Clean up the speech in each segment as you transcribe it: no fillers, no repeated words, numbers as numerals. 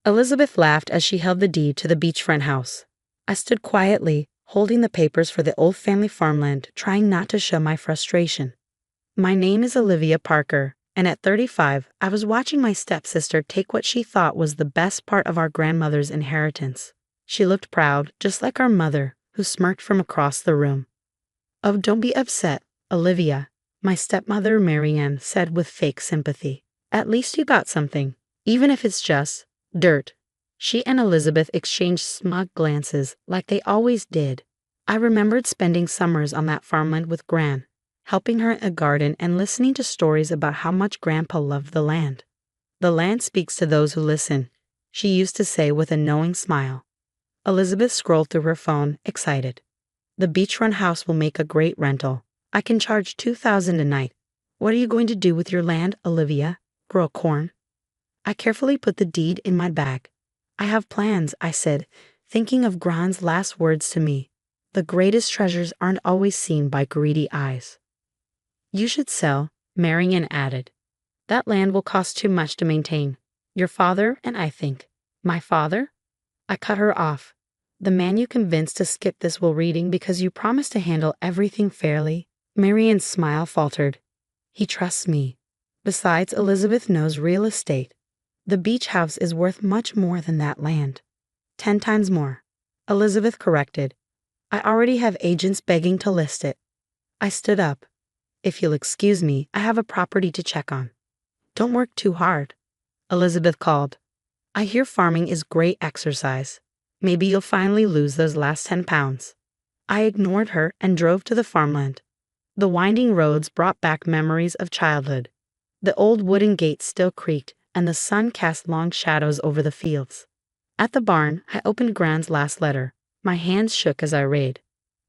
Elizabeth laughed as she held the deed to the beachfront house. I stood quietly, holding the papers for the old family farmland, trying not to show my frustration. My name is Olivia Parker, and at 35, I was watching my stepsister take what she thought was the best part of our grandmother's inheritance. She looked proud, just like our mother, who smirked from across the room. "Oh, don't be upset, Olivia," my stepmother Marianne said with fake sympathy. "At least you got something, even if it's just dirt." She and Elizabeth exchanged smug glances, like they always did. I remembered spending summers on that farmland with Gran, helping her in a garden and listening to stories about how much Grandpa loved the land. "The land speaks to those who listen," she used to say with a knowing smile. Elizabeth scrolled through her phone, excited. "The beachfront house will make a great rental. I can charge $2,000 a night. What are you going to do with your land, Olivia? Grow corn?" I carefully put the deed in my bag. "I have plans," I said, thinking of Gran's last words to me. "The greatest treasures aren't always seen by greedy eyes." "You should sell," Marian added. "That land will cost too much to maintain. Your father and I think." "My father?" I cut her off. "The man you convinced to skip this will reading because you promised to handle everything fairly." Marian's smile faltered. "He trusts me. Besides, Elizabeth knows real estate. The beach house is worth much more than that land." 10 times more," Elizabeth corrected. "I already have agents begging to list it." I stood up. "If you'll excuse me, I have a property to check on." "Don't work too hard," Elizabeth called. "I hear farming is great exercise. Maybe you'll finally lose those last 10 pounds. I ignored her and drove to the farmland. The winding roads brought back memories of childhood. The old wooden gates still creaked, and the sun cast long shadows over the fields. At the barn, I opened Gran's last letter. My hands shook as I read.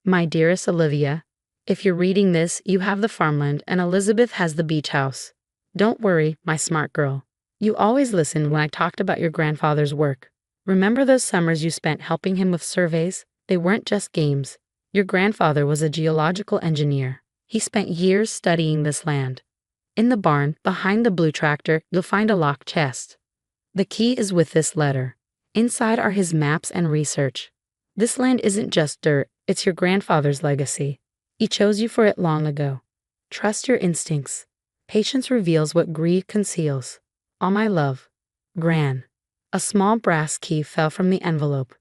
"My dearest Olivia, if you're reading this, you have the farmland and Elizabeth has the beach house. Don't worry, my smart girl. You always listened when I talked about your grandfather's work. Remember those summers you spent helping him with surveys? They weren't just games. Your grandfather was a geological engineer. He spent years studying this land. In the barn, behind the blue tractor, you'll find a locked chest. The key is with this letter. Inside are his maps and research. This land isn't just dirt, it's your grandfather's legacy. He chose you for it long ago. Trust your instincts. Patience reveals what greed conceals. All my love, Gran." A small brass key fell from the envelope.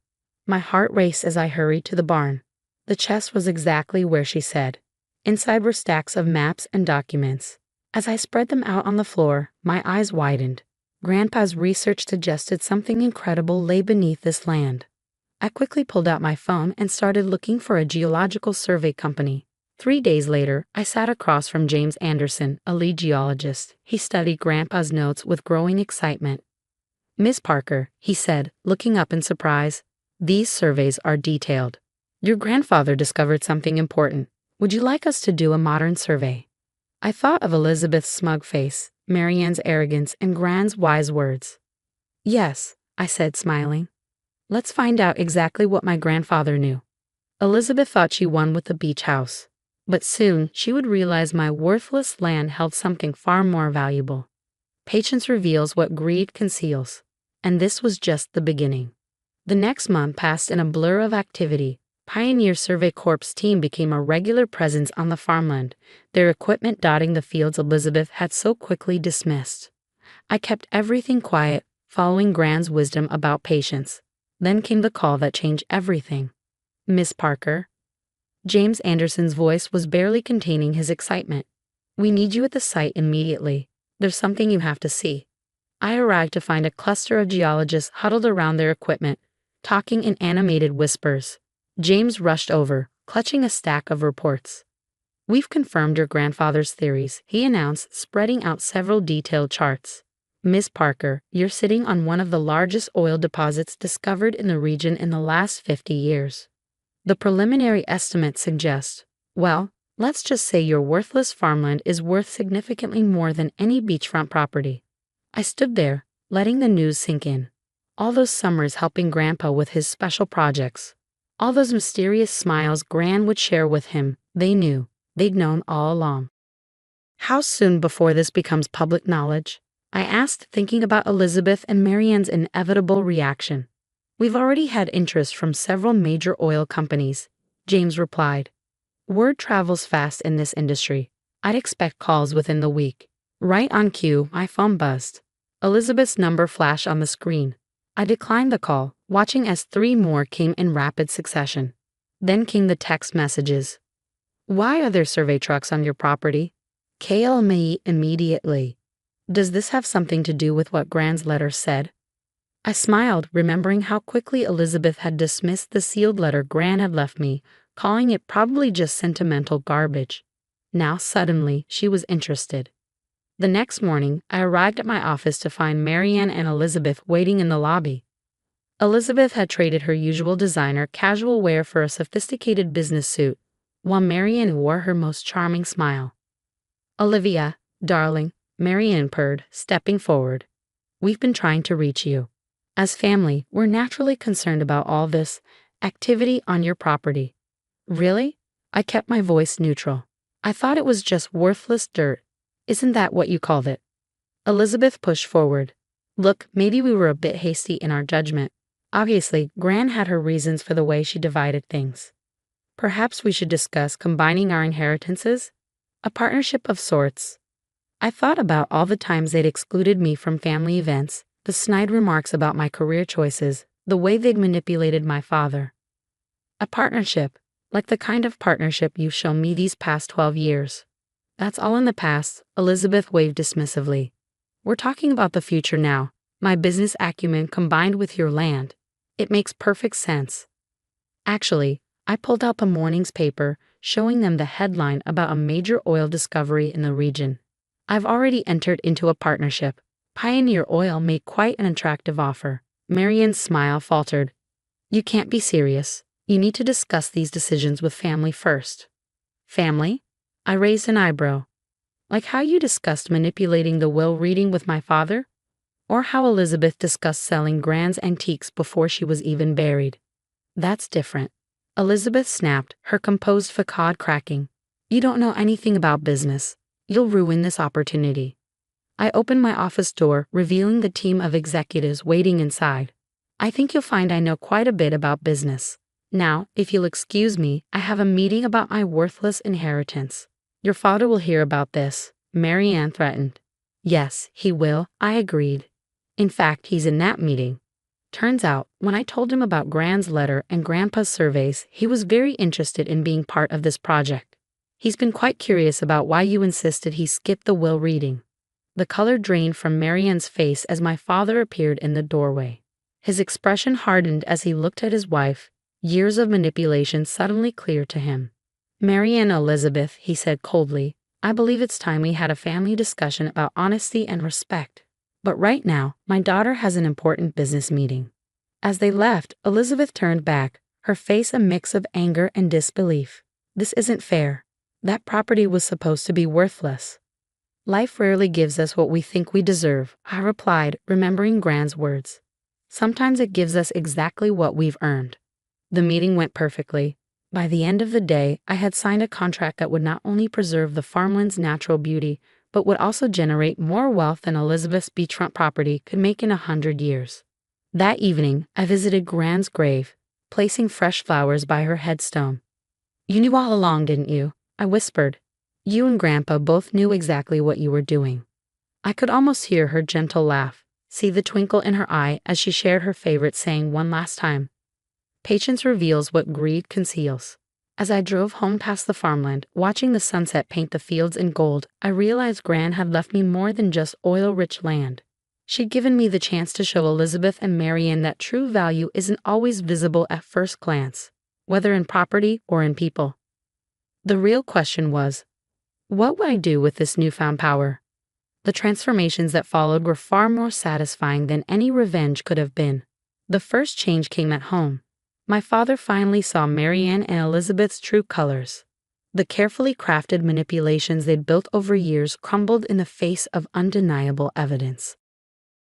My heart raced as I hurried to the barn. The chest was exactly where she said. Inside were stacks of maps and documents. As I spread them out on the floor, my eyes widened. Grandpa's research suggested something incredible lay beneath this land. I quickly pulled out my phone and started looking for a geological survey company. 3 days later, I sat across from James Anderson, a lead geologist. He studied Grandpa's notes with growing excitement. "Miss Parker," he said, looking up in surprise, "these surveys are detailed. Your grandfather discovered something important. Would you like us to do a modern survey?" I thought of Elizabeth's smug face, Marianne's arrogance, and Gran's wise words. "Yes," I said, smiling. "Let's find out exactly what my grandfather knew." Elizabeth thought she won with the beach house, but soon she would realize my worthless land held something far more valuable. Patience reveals what greed conceals, and this was just the beginning. The next month passed in a blur of activity. Pioneer Survey Corps' team became a regular presence on the farmland, their equipment dotting the fields Elizabeth had so quickly dismissed. I kept everything quiet, following Gran's wisdom about patience. Then came the call that changed everything. "Miss Parker." James Anderson's voice was barely containing his excitement. "We need you at the site immediately. There's something you have to see." I arrived to find a cluster of geologists huddled around their equipment, talking in animated whispers. James rushed over, clutching a stack of reports. "We've confirmed your grandfather's theories," he announced, spreading out several detailed charts. "Miss Parker, you're sitting on one of the largest oil deposits discovered in the region in the last 50 years. The preliminary estimates suggest, well, let's just say your worthless farmland is worth significantly more than any beachfront property." I stood there, letting the news sink in. All those summers helping Grandpa with his special projects. All those mysterious smiles Gran would share with him, they knew, they'd known all along. How soon before this becomes public knowledge? I asked, thinking about Elizabeth and Marianne's inevitable reaction. We've already had interest from several major oil companies, James replied. Word travels fast in this industry. I'd expect calls within the week. Right on cue, my phone buzzed. Elizabeth's number flashed on the screen. I declined the call, watching as 3 more came in rapid succession. Then came the text messages. Why are there survey trucks on your property? Call me immediately. Does this have something to do with what Gran's letter said? I smiled, remembering how quickly Elizabeth had dismissed the sealed letter Gran had left me, calling it probably just sentimental garbage. Now suddenly she was interested. The next morning, I arrived at my office to find Marianne and Elizabeth waiting in the lobby. Elizabeth had traded her usual designer casual wear for a sophisticated business suit, while Marianne wore her most charming smile. Olivia, darling, Marianne purred, stepping forward. We've been trying to reach you. As family, we're naturally concerned about all this activity on your property. Really? I kept my voice neutral. I thought it was just worthless dirt. Isn't that what you called it? Elizabeth pushed forward. Look, maybe we were a bit hasty in our judgment. Obviously, Gran had her reasons for the way she divided things. Perhaps we should discuss combining our inheritances? A partnership of sorts. I thought about all the times they'd excluded me from family events, the snide remarks about my career choices, the way they'd manipulated my father. A partnership, like the kind of partnership you've shown me these past 12 years. That's all in the past, Elizabeth waved dismissively. We're talking about the future now, my business acumen combined with your land. It makes perfect sense. Actually, I pulled out the morning's paper, showing them the headline about a major oil discovery in the region. I've already entered into a partnership. Pioneer Oil made quite an attractive offer. Marianne's smile faltered. You can't be serious. You need to discuss these decisions with family first. Family? I raised an eyebrow. Like how you discussed manipulating the will reading with my father? Or how Elizabeth discussed selling Gran's antiques before she was even buried. That's different. Elizabeth snapped, her composed facade cracking. You don't know anything about business. You'll ruin this opportunity. I opened my office door, revealing the team of executives waiting inside. I think you'll find I know quite a bit about business. Now, if you'll excuse me, I have a meeting about my worthless inheritance. Your father will hear about this, Marianne threatened. Yes, he will, I agreed. In fact, he's in that meeting. Turns out, when I told him about Gran's letter and Grandpa's surveys, he was very interested in being part of this project. He's been quite curious about why you insisted he skip the will reading. The color drained from Marianne's face as my father appeared in the doorway. His expression hardened as he looked at his wife, years of manipulation suddenly clear to him. Marianne Elizabeth, he said coldly, I believe it's time we had a family discussion about honesty and respect. But right now, my daughter has an important business meeting. As they left, Elizabeth turned back, her face a mix of anger and disbelief. This isn't fair. That property was supposed to be worthless. Life rarely gives us what we think we deserve, I replied, remembering Gran's words. Sometimes it gives us exactly what we've earned. The meeting went perfectly. By the end of the day, I had signed a contract that would not only preserve the farmland's natural beauty, but would also generate more wealth than Elizabeth's beachfront property could make in 100 years. That evening, I visited Gran's grave, placing fresh flowers by her headstone. You knew all along, didn't you? I whispered. You and Grandpa both knew exactly what you were doing. I could almost hear her gentle laugh, see the twinkle in her eye as she shared her favorite saying one last time. Patience reveals what greed conceals. As I drove home past the farmland, watching the sunset paint the fields in gold, I realized Gran had left me more than just oil-rich land. She'd given me the chance to show Elizabeth and Marianne that true value isn't always visible at first glance, whether in property or in people. The real question was, what would I do with this newfound power? The transformations that followed were far more satisfying than any revenge could have been. The first change came at home. My father finally saw Marianne and Elizabeth's true colors. The carefully crafted manipulations they'd built over years crumbled in the face of undeniable evidence.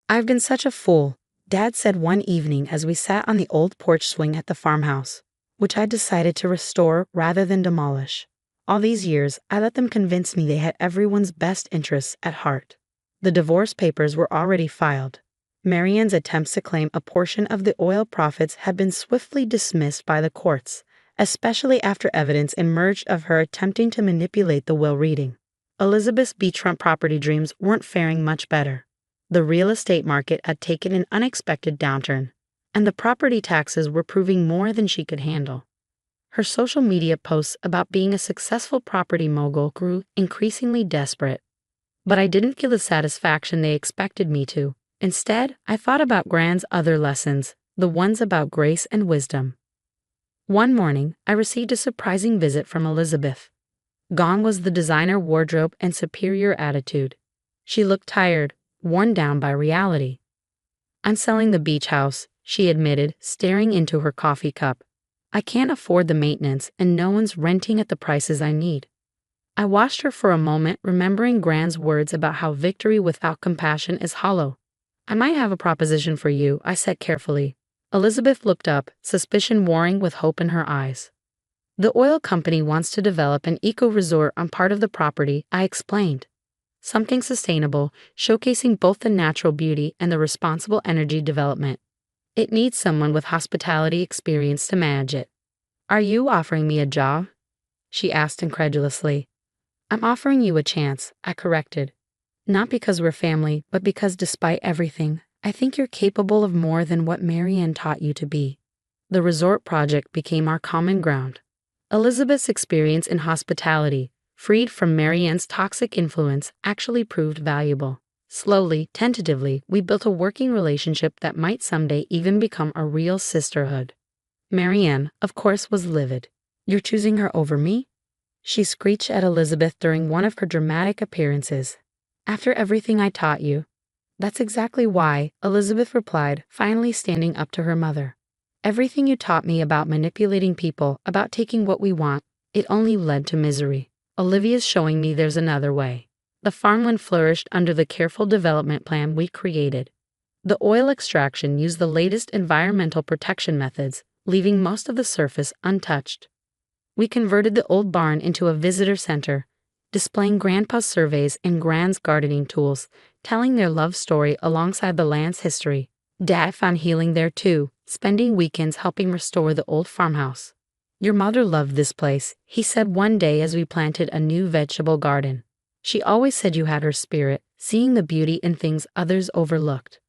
I've been such a fool, Dad said one evening as we sat on the old porch swing at the farmhouse, which I decided to restore rather than demolish. All these years, I let them convince me they had everyone's best interests at heart. The divorce papers were already filed. Marianne's attempts to claim a portion of the oil profits had been swiftly dismissed by the courts, especially after evidence emerged of her attempting to manipulate the will reading. Elizabeth's beachfront property dreams weren't faring much better. The real estate market had taken an unexpected downturn, and the property taxes were proving more than she could handle. Her social media posts about being a successful property mogul grew increasingly desperate. But I didn't feel the satisfaction they expected me to. Instead, I thought about Gran's other lessons, the ones about grace and wisdom. One morning, I received a surprising visit from Elizabeth. Gone was the designer wardrobe and superior attitude. She looked tired, worn down by reality. "I'm selling the beach house," she admitted, staring into her coffee cup. "I can't afford the maintenance, and no one's renting at the prices I need." I watched her for a moment, remembering Gran's words about how victory without compassion is hollow. "I might have a proposition for you," I said carefully. Elizabeth looked up, suspicion warring with hope in her eyes. "The oil company wants to develop an eco-resort on part of the property," I explained. "Something sustainable, showcasing both the natural beauty and the responsible energy development. It needs someone with hospitality experience to manage it." "Are you offering me a job?" she asked incredulously. "I'm offering you a chance," I corrected. "Not because we're family, but because despite everything, I think you're capable of more than what Marianne taught you to be." The resort project became our common ground. Elizabeth's experience in hospitality, freed from Marianne's toxic influence, actually proved valuable. Slowly, tentatively, we built a working relationship that might someday even become a real sisterhood. Marianne, of course, was livid. "You're choosing her over me?" she screeched at Elizabeth during one of her dramatic appearances. "After everything I taught you." "That's exactly why," Elizabeth replied, finally standing up to her mother. "Everything you taught me about manipulating people, about taking what we want, it only led to misery. Olivia's showing me there's another way." The farmland flourished under the careful development plan we created. The oil extraction used the latest environmental protection methods, leaving most of the surface untouched. We converted the old barn into a visitor center, displaying Grandpa's surveys and Gran's gardening tools, telling their love story alongside the land's history. Dad found healing there too, spending weekends helping restore the old farmhouse. "Your mother loved this place," he said one day as we planted a new vegetable garden. "She always said you had her spirit, seeing the beauty in things others overlooked."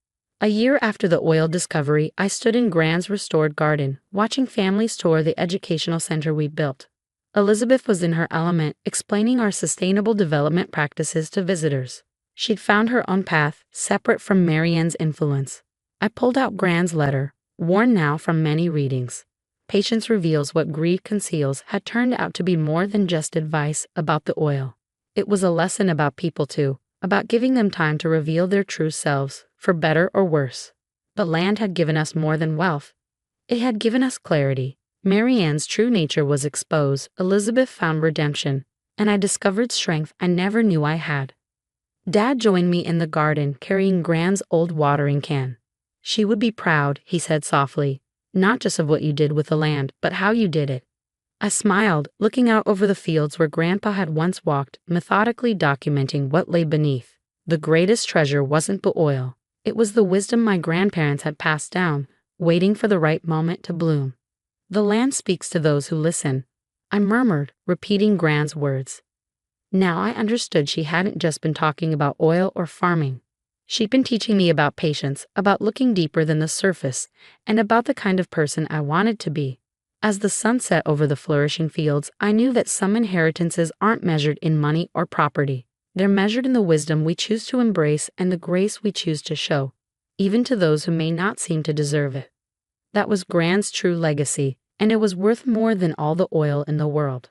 A year after the oil discovery, I stood in Gran's restored garden, watching families tour the educational center we built. Elizabeth was in her element, explaining our sustainable development practices to visitors. She'd found her own path, separate from Marianne's influence. I pulled out Gran's letter, worn now from many readings. "Patience reveals what greed conceals" had turned out to be more than just advice about the oil. It was a lesson about people too, about giving them time to reveal their true selves, for better or worse. The land had given us more than wealth. It had given us clarity. Marianne's true nature was exposed, Elizabeth found redemption, and I discovered strength I never knew I had. Dad joined me in the garden, carrying Gran's old watering can. "She would be proud," he said softly, "not just of what you did with the land, but how you did it." I smiled, looking out over the fields where Grandpa had once walked, methodically documenting what lay beneath. The greatest treasure wasn't the oil. It was the wisdom my grandparents had passed down, waiting for the right moment to bloom. "The land speaks to those who listen," I murmured, repeating Gran's words. Now I understood she hadn't just been talking about oil or farming. She'd been teaching me about patience, about looking deeper than the surface, and about the kind of person I wanted to be. As the sun set over the flourishing fields, I knew that some inheritances aren't measured in money or property. They're measured in the wisdom we choose to embrace and the grace we choose to show, even to those who may not seem to deserve it. That was Gran's true legacy, and it was worth more than all the oil in the world.